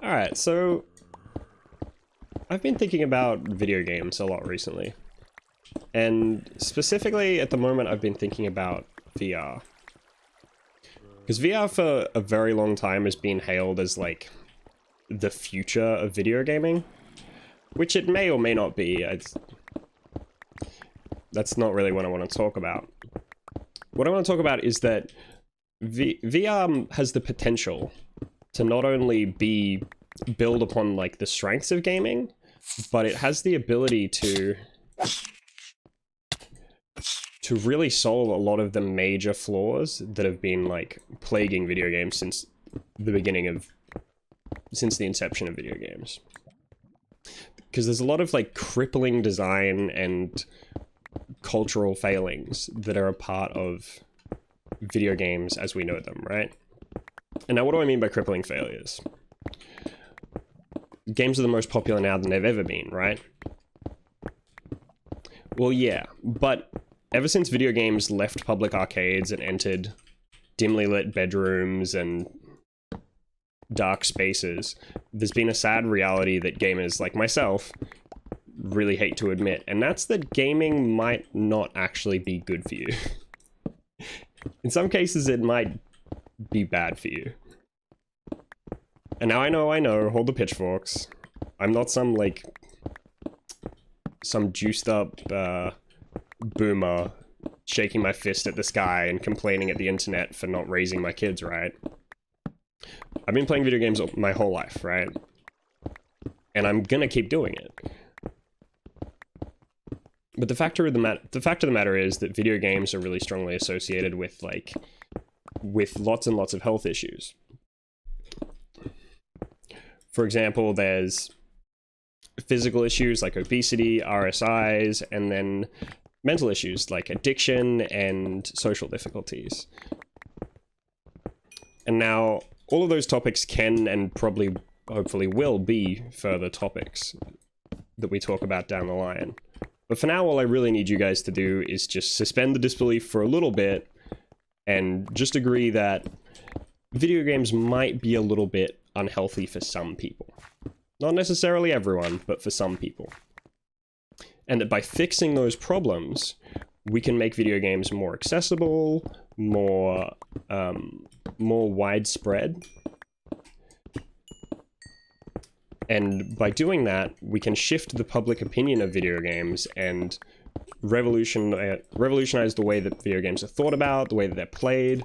Alright, so I've been thinking about video games a lot recently. And specifically at the moment I've been thinking about VR. Because VR for a very long time has been hailed as like the future of video gaming. Which it may or may not be. That's not really what I want to talk about. What I want to talk about is that VR has the potential to not only build upon like the strengths of gaming, but it has the ability to really solve a lot of the major flaws that have been like plaguing video games since the inception of video games. Because there's a lot of like crippling design and cultural failings that are a part of video games as we know them, right? And now what do I mean by crippling failures? Games are the most popular now than they've ever been, right? Well, yeah, but ever since video games left public arcades and entered dimly lit bedrooms and dark spaces, there's been a sad reality that gamers like myself really hate to admit, and that's that gaming might not actually be good for you. In some cases, it might be bad for you. And now I know, hold the pitchforks. I'm not some juiced up boomer shaking my fist at the sky and complaining at the internet for not raising my kids right. I've been playing video games my whole life, right? And I'm gonna keep doing it. But the fact of the matter is that video games are really strongly associated with lots and lots of health issues. For example, there's physical issues like obesity, RSIs, and then mental issues like addiction and social difficulties. And now, all of those topics can and probably, hopefully will be further topics that we talk about down the line. But for now, all I really need you guys to do is just suspend the disbelief for a little bit and just agree that video games might be a little bit unhealthy for some people. Not necessarily everyone, but for some people. And that by fixing those problems, we can make video games more accessible, more widespread. And by doing that, we can shift the public opinion of video games and revolutionize the way that video games are thought about, the way that they're played,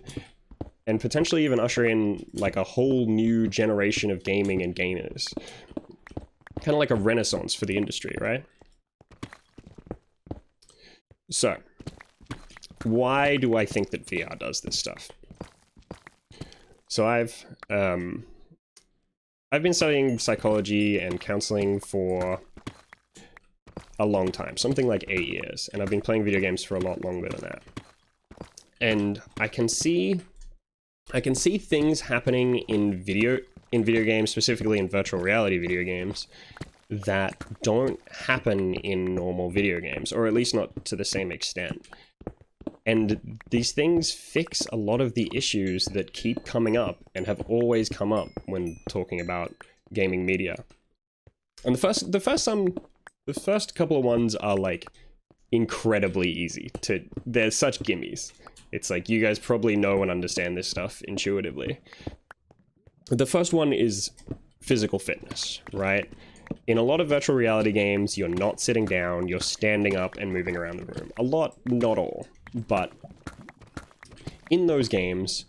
and potentially even usher in like a whole new generation of gaming and gamers. Kind of like a renaissance for the industry, right? So, why do I think that VR does this stuff? So I've been studying psychology and counseling for a long time, something like 8 years, and I've been playing video games for a lot longer than that. And I can see things happening in video games, specifically in virtual reality video games, that don't happen in normal video games, or at least not to the same extent. And these things fix a lot of the issues that keep coming up and have always come up when talking about gaming media. And the first couple of ones are like incredibly easy to, they're such gimmies. It's like you guys probably know and understand this stuff intuitively. The first one is physical fitness, right? In a lot of virtual reality games, you're not sitting down, you're standing up and moving around the room. A lot, not all. But in those games,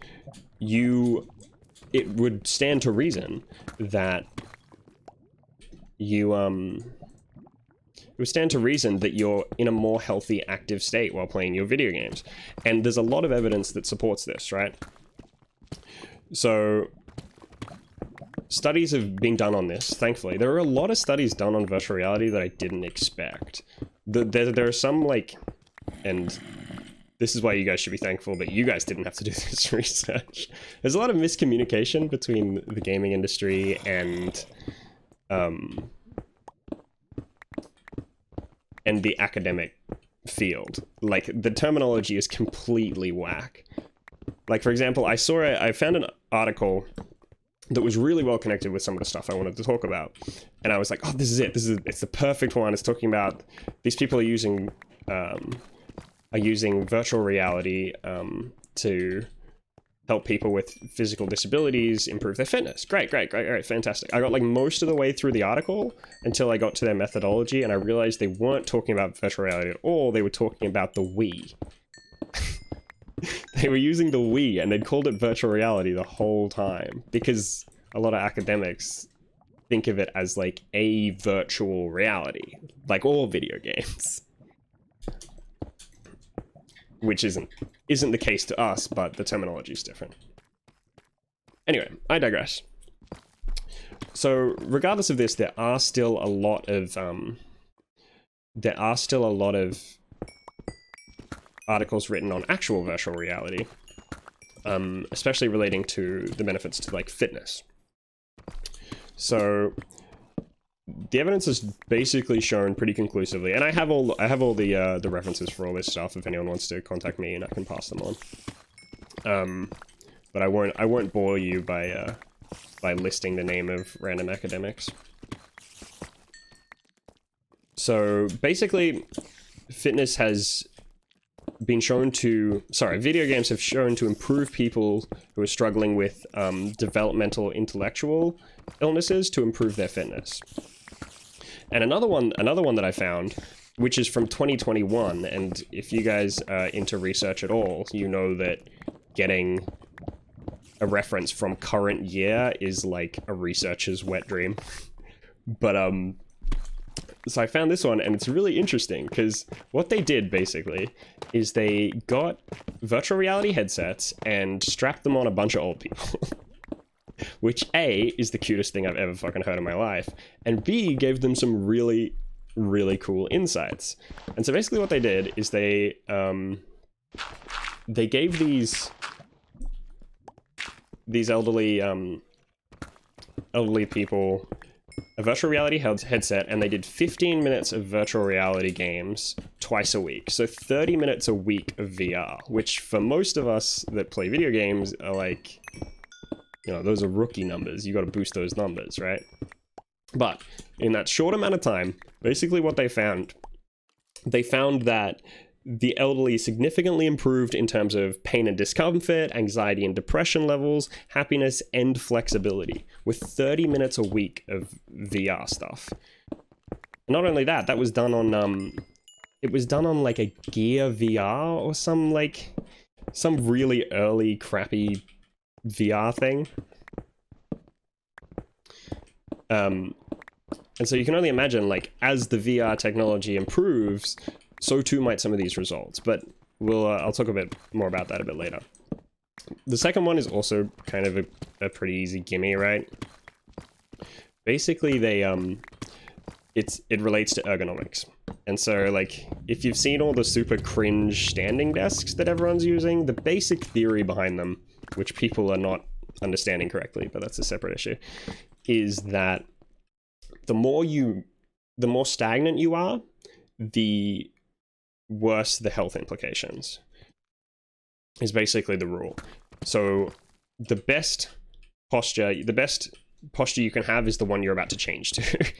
it would stand to reason that you're in a more healthy, active state while playing your video games. And there's a lot of evidence that supports this, right? So studies have been done on this, thankfully. There are a lot of studies done on virtual reality that I didn't expect. There are some and this is why you guys should be thankful that you guys didn't have to do this research. There's a lot of miscommunication between the gaming industry and the academic field. Like, the terminology is completely whack. Like, for example, I found an article that was really well connected with some of the stuff I wanted to talk about. And I was like, oh, this is it. It's the perfect one. It's talking about these people are using virtual reality to help people with physical disabilities improve their fitness. Great, fantastic. I got like most of the way through the article until I got to their methodology, and I realized they weren't talking about virtual reality at all. They were talking about the Wii. They were using the Wii, and they'd called it virtual reality the whole time, because a lot of academics think of it as like a virtual reality, like all video games. Which isn't the case to us, but the terminology is different. Anyway, I digress. So regardless of this, there are still a lot of articles written on actual virtual reality, especially relating to the benefits to like fitness. So the evidence is basically shown pretty conclusively, and I have all the references for all this stuff if anyone wants to contact me, and I can pass them on. But I won't bore you by listing the name of random academics. So basically, fitness has been shown to, video games have shown to improve people who are struggling with developmental intellectual illnesses to improve their fitness. And another one that I found, which is from 2021, and if you guys are into research at all, you know that getting a reference from current year is like a researcher's wet dream. But so I found this one, and it's really interesting because what they did basically is they got virtual reality headsets and strapped them on a bunch of old people. Which A, is the cutest thing I've ever fucking heard in my life, and B, gave them some really, really cool insights. And so basically what they did is they gave these elderly people a virtual reality headset, and they did 15 minutes of virtual reality games twice a week. So 30 minutes a week of VR, which for most of us that play video games are like, you know, those are rookie numbers. You got to boost those numbers, right? But in that short amount of time, basically what they found that the elderly significantly improved in terms of pain and discomfort, anxiety and depression levels, happiness, and flexibility with 30 minutes a week of VR stuff. Not only that, that was done on, it was done on like a Gear VR or some really early crappy VR thing. And so you can only imagine, like, as the VR technology improves, so too might some of these results. But I'll talk a bit more about that a bit later. The second one is also kind of a pretty easy gimme, right? Basically, it relates to ergonomics. And so, like, if you've seen all the super cringe standing desks that everyone's using, the basic theory behind them, which people are not understanding correctly, but that's a separate issue, is that the more stagnant you are, the worse the health implications, is basically the rule. So the best posture you can have is the one you're about to change to,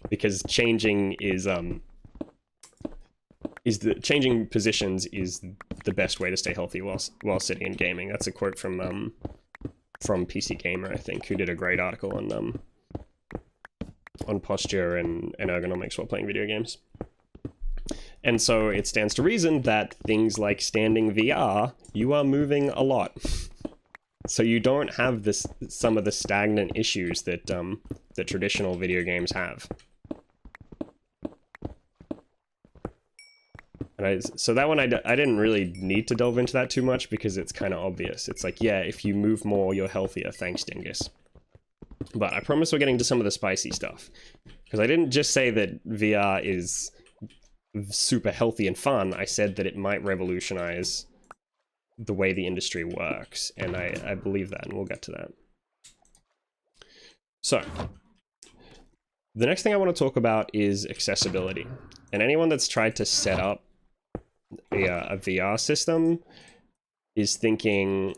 because changing positions is the best way to stay healthy while sitting and gaming. That's a quote from PC Gamer, I think, who did a great article on posture and ergonomics while playing video games. And so it stands to reason that things like standing VR, you are moving a lot. So you don't have some of the stagnant issues that traditional video games have. So that one I didn't really need to delve into that too much because it's kind of obvious. It's like, yeah, if you move more, you're healthier. Thanks, Dingus. But I promise we're getting to some of the spicy stuff. Because I didn't just say that VR is super healthy and fun. I said that it might revolutionize the way the industry works. And I believe that, and we'll get to that. So, the next thing I want to talk about is accessibility. And anyone that's tried to set up a VR system is thinking,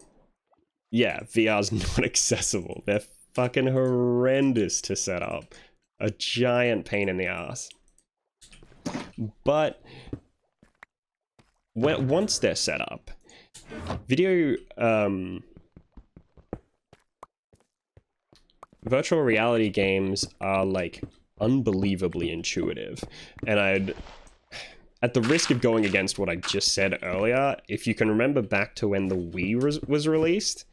yeah, VR's not accessible. They're fucking horrendous to set up. A giant pain in the ass. But once they're set up, virtual reality games are like unbelievably intuitive. And at the risk of going against what I just said earlier, if you can remember back to when the Wii was released,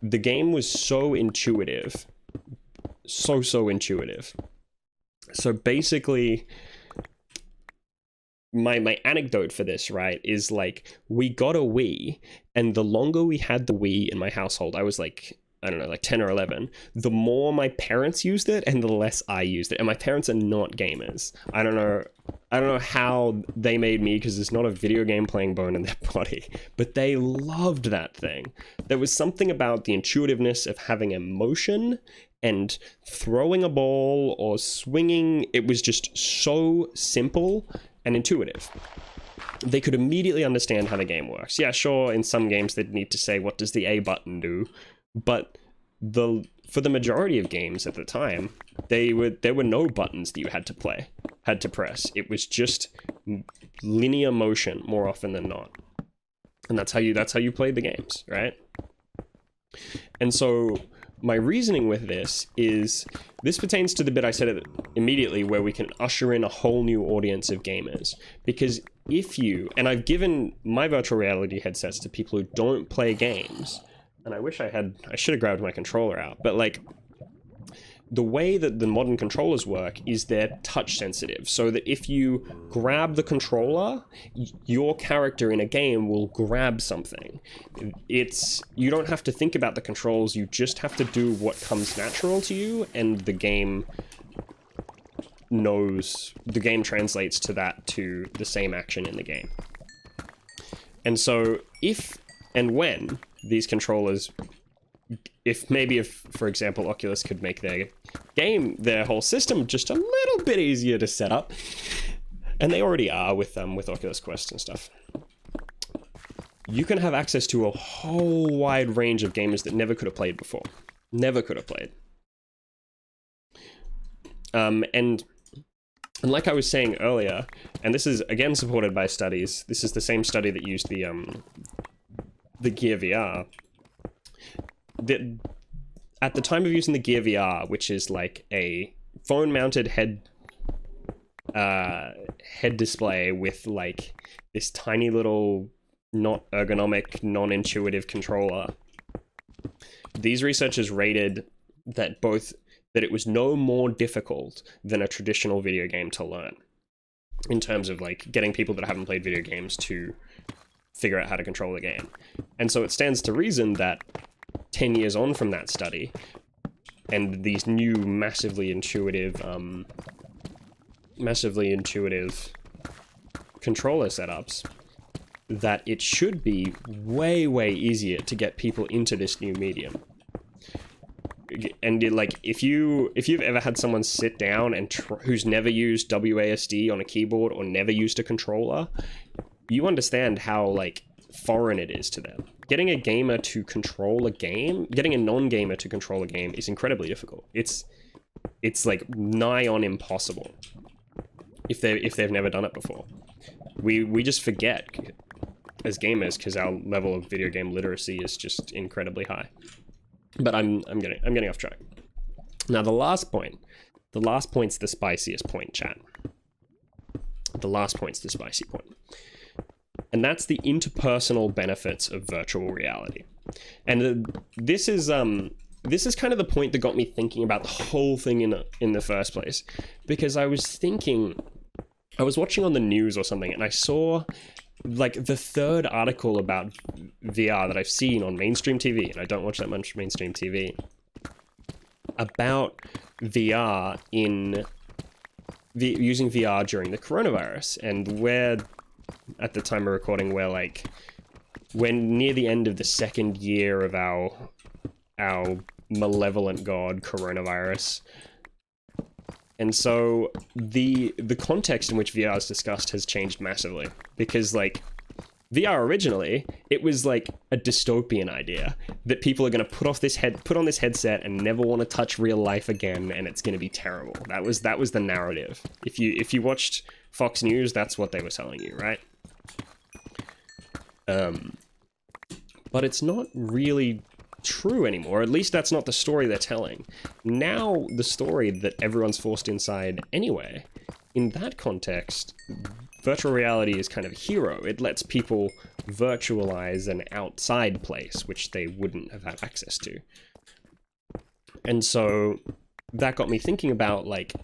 the game was so intuitive. So intuitive. So basically, my anecdote for this, right, is like, we got a Wii, and the longer we had the Wii in my household, I was like, I don't know, like 10 or 11, the more my parents used it and the less I used it. And my parents are not gamers. I don't know how they made me, because there's not a video game playing bone in their body, but they loved that thing. There was something about the intuitiveness of having emotion and throwing a ball or swinging. It was just so simple and intuitive. They could immediately understand how the game works. Yeah, sure, in some games they'd need to say, what does the A button do? But for the majority of games at the time, there were no buttons that you had to press. It was just linear motion more often than not. And that's how you played the games, right? And so my reasoning with this pertains to the bit I said immediately, where we can usher in a whole new audience of gamers. Because and I've given my virtual reality headsets to people who don't play games, and I should have grabbed my controller out, but like, the way that the modern controllers work is they're touch sensitive, so that if you grab the controller, your character in a game will grab something. You don't have to think about the controls, you just have to do what comes natural to you, and the game translates to the same action in the game. And so if and when these controllers, if, for example, Oculus could make their whole system just a little bit easier to set up, and they already are with Oculus Quest and stuff, you can have access to a whole wide range of gamers that never could have played before. Never could have played. And like I was saying earlier, and this is again supported by studies, this is the same study that used the Gear VR. At the time of using the Gear VR, which is like a phone-mounted head display with like this tiny little, not ergonomic, non-intuitive controller, these researchers rated that it was no more difficult than a traditional video game to learn, in terms of like getting people that haven't played video games to figure out how to control the game. And so it stands to reason that 10 years on from that study, and these new massively intuitive controller setups, that it should be way easier to get people into this new medium. And if you've ever had someone sit down and who's never used WASD on a keyboard or never used a controller, you understand how like foreign it is to them. Getting a gamer to control a game, getting a non-gamer to control a game is incredibly difficult. It's like nigh on impossible if they've never done it before. We just forget as gamers because our level of video game literacy is just incredibly high. But I'm getting off track. Now the last point's the spiciest point, chat. The last point's the spicy point. And that's the interpersonal benefits of virtual reality. And this is kind of the point that got me thinking about the whole thing in the first place, because I was watching on the news or something, and I saw like the third article about VR that I've seen on mainstream TV, and I don't watch that much mainstream TV, about VR using VR during the coronavirus. And at the time of recording, we're near the end of the second year of our malevolent god coronavirus. And so the context in which VR is discussed has changed massively, because like VR originally, it was like a dystopian idea that people are going to put on this headset and never want to touch real life again, and it's going to be terrible. That was the narrative. If you watched Fox News, that's what they were telling you, right? But it's not really true anymore. At least that's not the story they're telling. Now the story that everyone's forced inside anyway, in that context, virtual reality is kind of a hero. It lets people virtualize an outside place, which they wouldn't have had access to. And so that got me thinking about, like,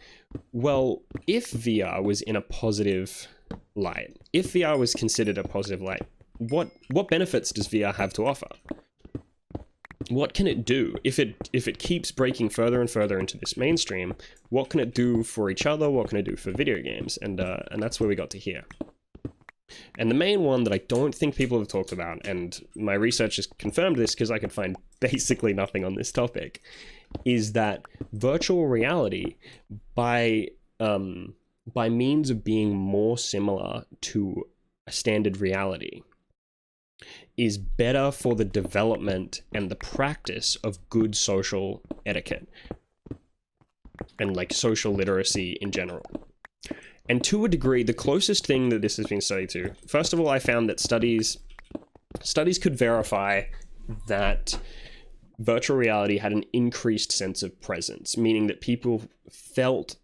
well, if VR was in a positive light, if VR was considered a positive light, what benefits does VR have to offer? What can it do? If it keeps breaking further and further into this mainstream, what can it do for each other? What can it do for video games? And that's where we got to here. And the main one that I don't think people have talked about, and my research has confirmed this because I could find basically nothing on this topic, is that virtual reality, by means of being more similar to a standard reality, is better for the development and the practice of good social etiquette and like social literacy in general. And to a degree, the closest thing that this has been studied to, first of all, I found that studies could verify that virtual reality had an increased sense of presence, meaning that people felt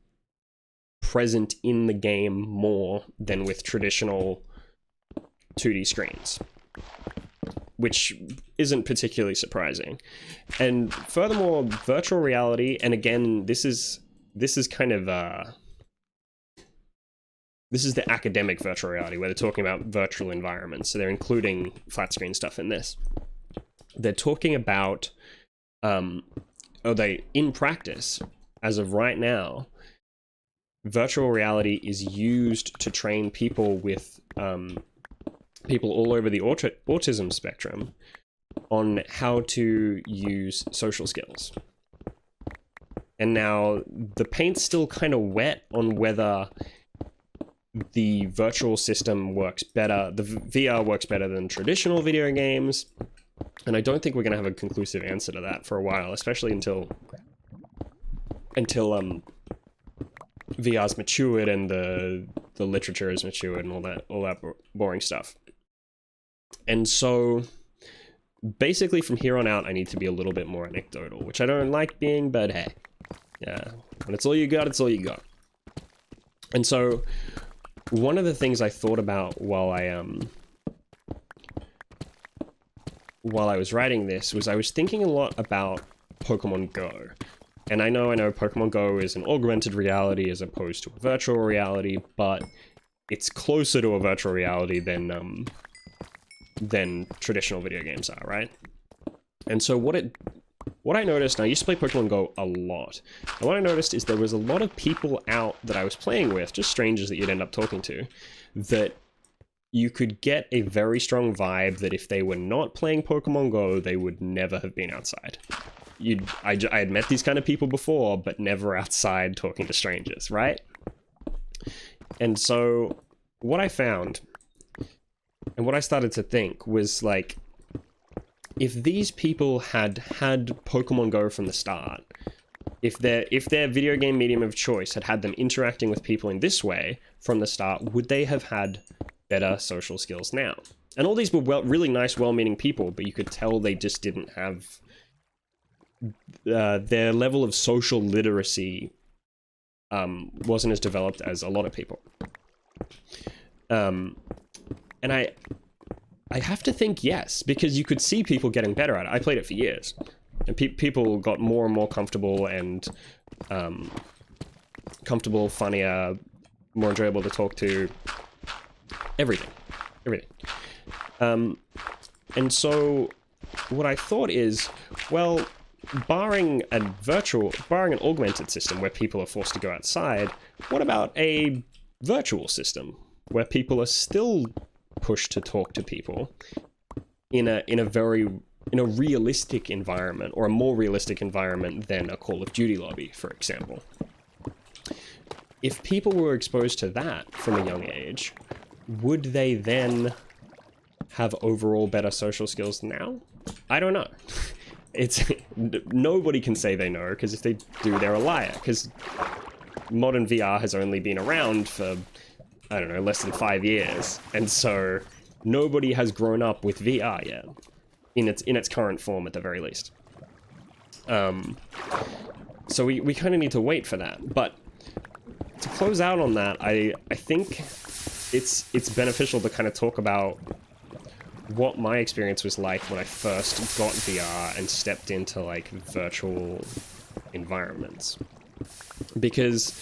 present in the game more than with traditional 2D screens, which isn't particularly surprising. And furthermore, virtual reality, and again, this is kind of this is the academic virtual reality, where they're talking about virtual environments, so they're including flat screen stuff in this. They're talking about in practice, as of right now, virtual reality is used to train people with people all over the autism spectrum on how to use social skills. And now the paint's still kind of wet on whether the virtual system works better, the VR works better than traditional video games. And I don't think we're going to have a conclusive answer to that for a while, especially until VR's matured and the literature is matured and all that boring stuff. And so basically from here on out, I need to be a little bit more anecdotal, which I don't like being, but hey, yeah, when it's all you got, it's all you got. And so one of the things I thought about while I was writing this was I was thinking a lot about Pokemon Go. And I know Pokemon Go is an augmented reality as opposed to a virtual reality, but it's closer to a virtual reality than traditional video games are, right? And so what I noticed, and I used to play Pokemon Go a lot, and what I noticed is there was a lot of people out that I was playing with, just strangers that you'd end up talking to, that you could get a very strong vibe that if they were not playing Pokemon Go, they would never have been outside. I had met these kind of people before, but never outside talking to strangers, right? And so what I found, and what I started to think was, like, if these people had Pokemon Go from the start, if their video game medium of choice had them interacting with people in this way from the start, would they have had better social skills now? And all these were really nice, well-meaning people, but you could tell they just didn't have their level of social literacy wasn't as developed as a lot of people. And I have to think yes, because you could see people getting better at it. I played it for years, and people got more and more comfortable and funnier, more enjoyable to talk to. Everything. And so what I thought is, well, barring an augmented system where people are forced to go outside, what about a virtual system where people are still pushed to talk to people in a realistic environment, or a more realistic environment than a Call of Duty lobby, for example? If people were exposed to that from a young age, would they then have overall better social skills now? I don't know. It's nobody can say they know, because if they do, they're a liar, because modern VR has only been around for, I don't know, less than 5 years, and so nobody has grown up with VR yet, in its current form at the very least. So we kind of need to wait for that. But to close out on that, I think it's beneficial to kind of talk about what my experience was like when I first got VR and stepped into like virtual environments. Because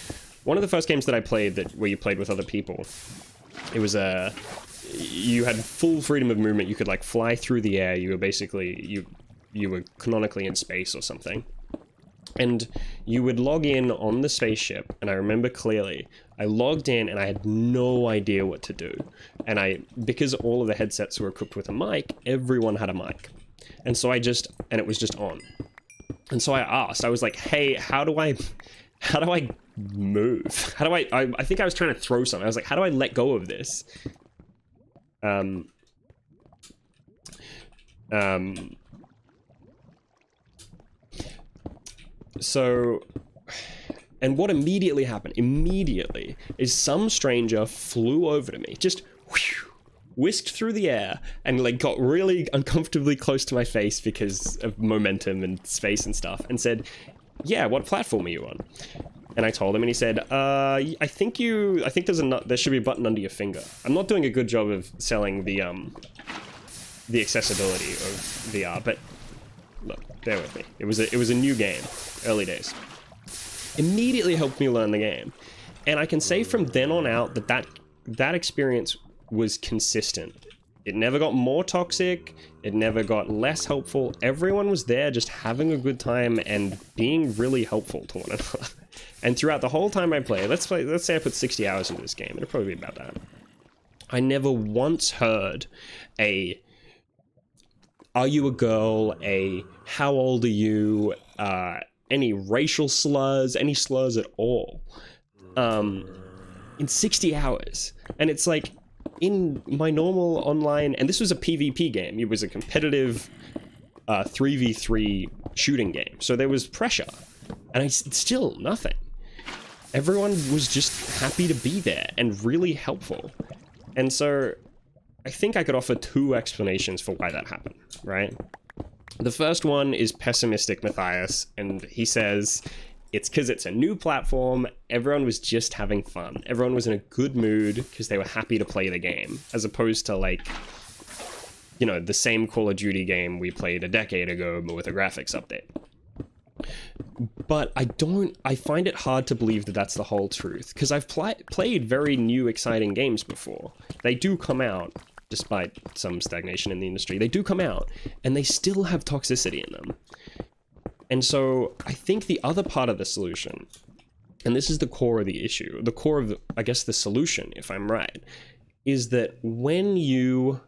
one of the first games that I played where you played with other people, it was you had full freedom of movement. You could like fly through the air. You were basically you were canonically in space or something. And you would log in on the spaceship, and I remember clearly, I logged in and I had no idea what to do. And because all of the headsets were equipped with a mic, everyone had a mic. And so and it was just on. And so I asked, I was like, hey, how do I move? How do I think I was trying to throw something. I was like, how do I let go of this? So, and what immediately happened, is some stranger flew over to me, just whisked through the air, and like got really uncomfortably close to my face because of momentum and space and stuff, and said, yeah, what platform are you on? And I told him, and he said, I think there should be a button under your finger. I'm not doing a good job of selling the accessibility of VR, but look, bear with me. It was a new game, early days. Immediately helped me learn the game. And I can say from then on out that experience was consistent. It never got more toxic, it never got less helpful. Everyone was there just having a good time and being really helpful to one another. And throughout the whole time I played, let's say I put 60 hours into this game, it'll probably be about that. I never once heard are you a girl, how old are you, any racial slurs, any slurs at all, in 60 hours. And it's like, in my normal online, and this was a PvP game, it was a competitive 3v3 shooting game, so there was pressure, and still nothing. Everyone was just happy to be there and really helpful. And so I think I could offer two explanations for why that happened, right? The first one is pessimistic Matthias, and he says it's because it's a new platform, everyone was just having fun. Everyone was in a good mood because they were happy to play the game, as opposed to like, you know, the same Call of Duty game we played a decade ago, but with a graphics update. But I find it hard to believe that that's the whole truth, because I've played very new, exciting games before. They do come out, despite some stagnation in the industry, they do come out, and they still have toxicity in them. And so I think the other part of the solution, and this is the core of the issue, the core of, I guess, the solution, if I'm right, is that when you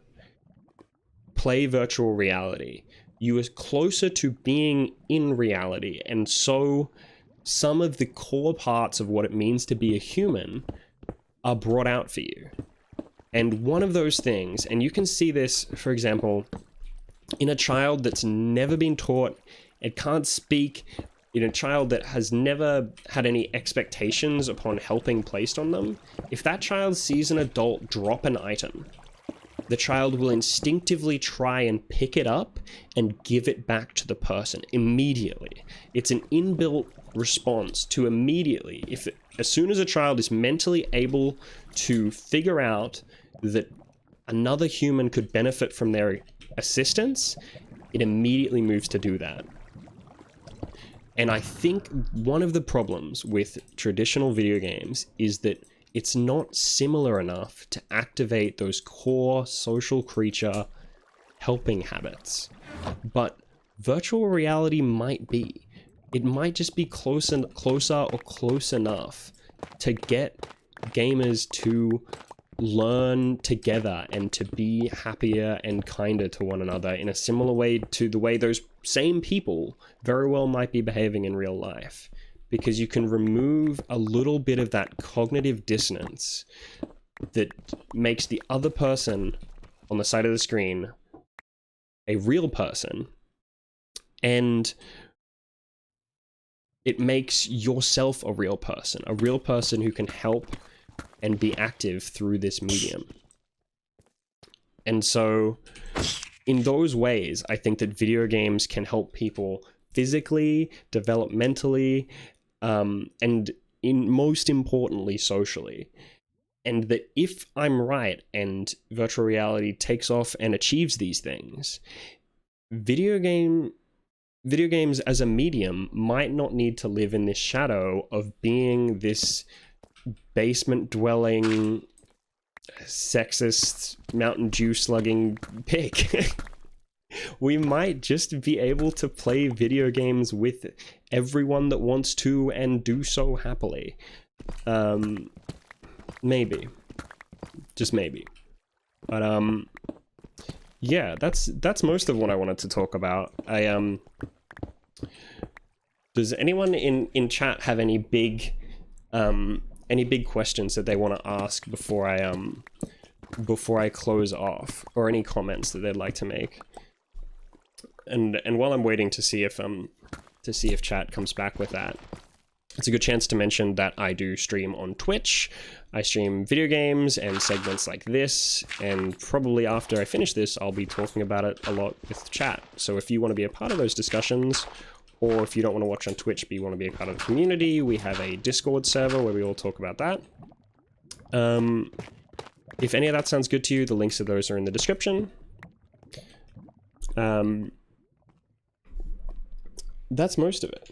play virtual reality, you are closer to being in reality, and so some of the core parts of what it means to be a human are brought out for you. And one of those things, and you can see this, for example, in a child that's never been taught, it can't speak, in a child that has never had any expectations upon helping placed on them, if that child sees an adult drop an item, the child will instinctively try and pick it up and give it back to the person immediately. It's an inbuilt response to immediately, as soon as a child is mentally able to figure out that another human could benefit from their assistance, it immediately moves to do that. And I think one of the problems with traditional video games is that it's not similar enough to activate those core social creature helping habits. But virtual reality might be. It might just be closer or close enough to get gamers to learn together and to be happier and kinder to one another in a similar way to the way those same people very well might be behaving in real life. Because you can remove a little bit of that cognitive dissonance that makes the other person on the side of the screen a real person, and it makes yourself a real person who can help and be active through this medium. And so in those ways, I think that video games can help people physically, developmentally, and most importantly, socially. And that if I'm right and virtual reality takes off and achieves these things, video games as a medium might not need to live in this shadow of being this basement-dwelling, sexist, Mountain Dew slugging pig. We might just be able to play video games with everyone that wants to and do so happily. Maybe. Just maybe. But, yeah, that's most of what I wanted to talk about. Does anyone in chat have any big questions that they want to ask before I close off, or any comments that they'd like to make? And while I'm waiting to see if chat comes back with that, it's a good chance to mention that I do stream on Twitch. I stream video games and segments like this, and probably after I finish this, I'll be talking about it a lot with chat. So if you want to be a part of those discussions, or if you don't want to watch on Twitch but you want to be a part of the community, we have a Discord server where we all talk about that. If any of that sounds good to you, the links to those are in the description. That's most of it.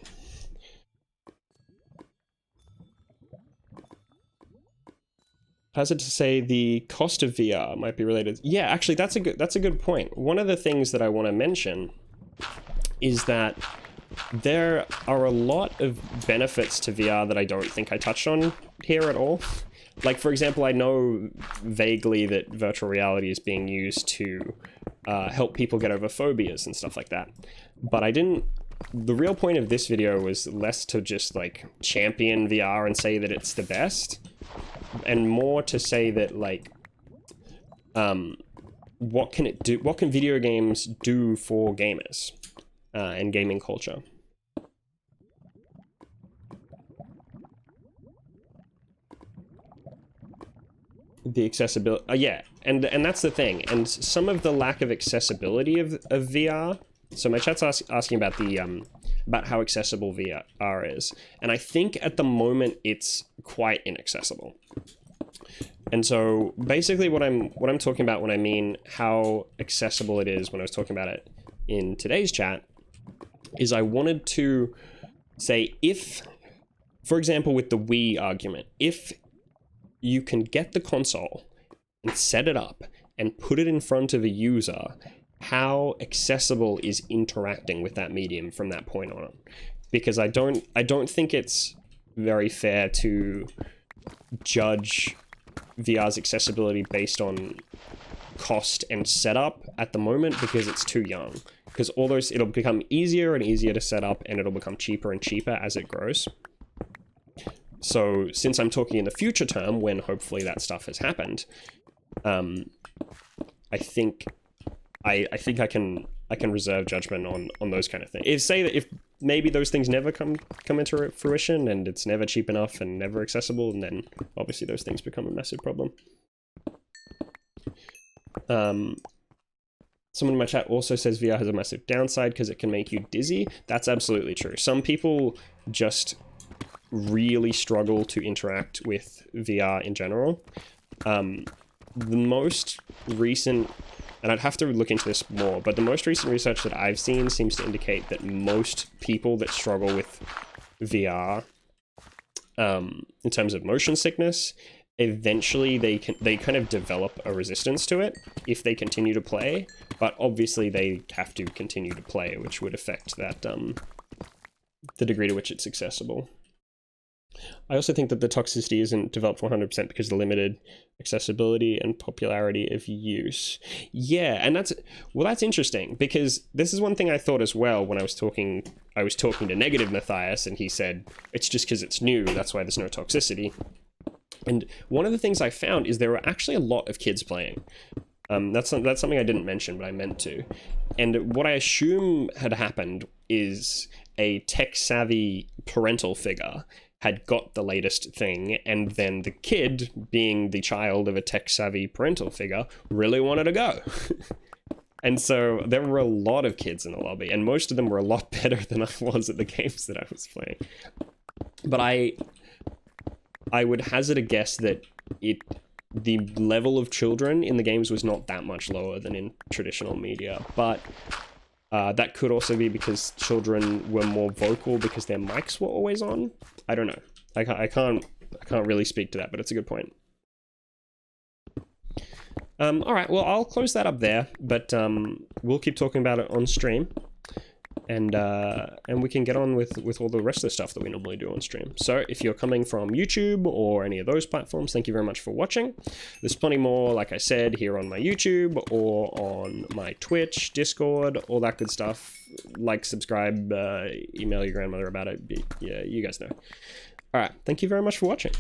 Hazard to say the cost of VR might be related. Yeah, actually, that's a good point. One of the things that I want to mention is that there are a lot of benefits to VR that I don't think I touched on here at all. Like, for example, I know vaguely that virtual reality is being used to help people get over phobias and stuff like that. But I didn't... The real point of this video was less to just, like, champion VR and say that it's the best, and more to say that, like, what can it do? What can video games do for gamers and gaming culture? The accessibility, yeah, and that's the thing. And some of the lack of accessibility of VR. So my chat's asking about the about how accessible VR is, and I think at the moment it's quite inaccessible. And so basically what I'm talking about when I mean how accessible it is, when I was talking about it in today's chat, is I wanted to say, if, for example, with the Wii argument, if you can get the console and set it up and put it in front of a user, how accessible is interacting with that medium from that point on? Because I don't think it's very fair to judge VR's accessibility based on cost and setup at the moment, because it's too young. Because it'll become easier and easier to set up, and it'll become cheaper and cheaper as it grows. So since I'm talking in the future term, when hopefully that stuff has happened, I think I can reserve judgment on those kind of things. If maybe those things never come into fruition and it's never cheap enough and never accessible, and then obviously those things become a massive problem. Someone in my chat also says VR has a massive downside because it can make you dizzy. That's absolutely true. Some people just really struggle to interact with VR in general. The most recent, and I'd have to look into this more, but the most recent research that I've seen seems to indicate that most people that struggle with VR, in terms of motion sickness, eventually they kind of develop a resistance to it if they continue to play, but obviously they have to continue to play, which would affect that the degree to which it's accessible. I also think that the toxicity isn't developed 100% because of the limited accessibility and popularity of use. Yeah, and that's interesting, because this is one thing I thought as well when I was talking to Negative Matthias, and he said it's just because it's new, that's why there's no toxicity. And one of the things I found is there were actually a lot of kids playing. That's something I didn't mention, but I meant to. And what I assume had happened is a tech-savvy parental figure had got the latest thing, and then the kid, being the child of a tech-savvy parental figure, really wanted to go. And so there were a lot of kids in the lobby, and most of them were a lot better than I was at the games that I was playing. But I would hazard a guess that the level of children in the games was not that much lower than in traditional media, but that could also be because children were more vocal because their mics were always on. I don't know. I can't really speak to that, but it's a good point. All right, well, I'll close that up there, but we'll keep talking about it on stream, and we can get on with all the rest of the stuff that we normally do on stream. So if you're coming from YouTube or any of those platforms, thank you very much for watching. There's plenty more, like I said, here on my YouTube or on my Twitch, Discord, all that good stuff. Like, subscribe, email your grandmother about it. Yeah, you guys know. All right, thank you very much for watching.